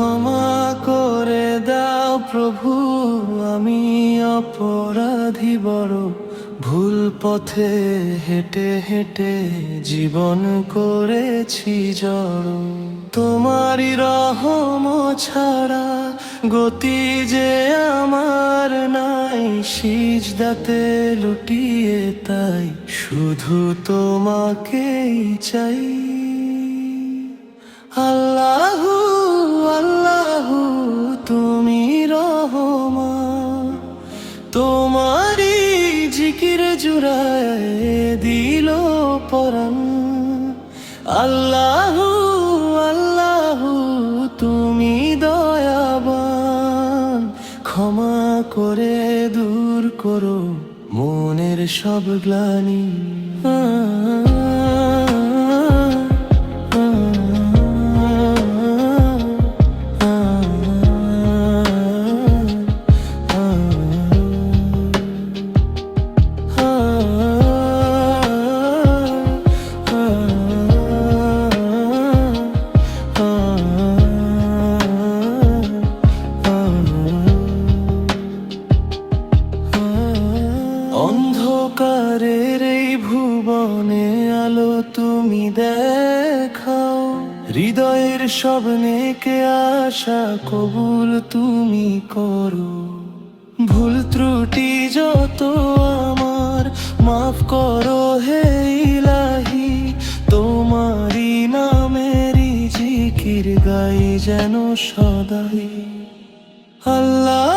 ক্ষমা করে দাও প্রভু, আমি অপরাধী বড়। ভুল পথে হেঁটে হেঁটে জীবন করেছি জড়। তোমারই রহম ছাড়া গতি যে আমার নাই, সিজদাতে লুটিয়ে তাই শুধু তোমাকেই চাই। আল্লাহু আল্লাহু তুমি রহমান, তোমারই জিকিরে জুড়ায় দিল পরাণ। আল্লাহু আল্লাহু তুমি দয়াবান, ক্ষমা করে দূর করো মনের সব গ্লানি। অন্ধকারের এই ভুবনে আলো তুমি দেখাও, হৃদয়ের সব নেকে আশা কবুল তুমি করো। ভুল ত্রুটি যত আমার মাফ করো হে ইলাহি, তোমারই নামেরই জিকির গাই যেন সদাই। আল্লাহ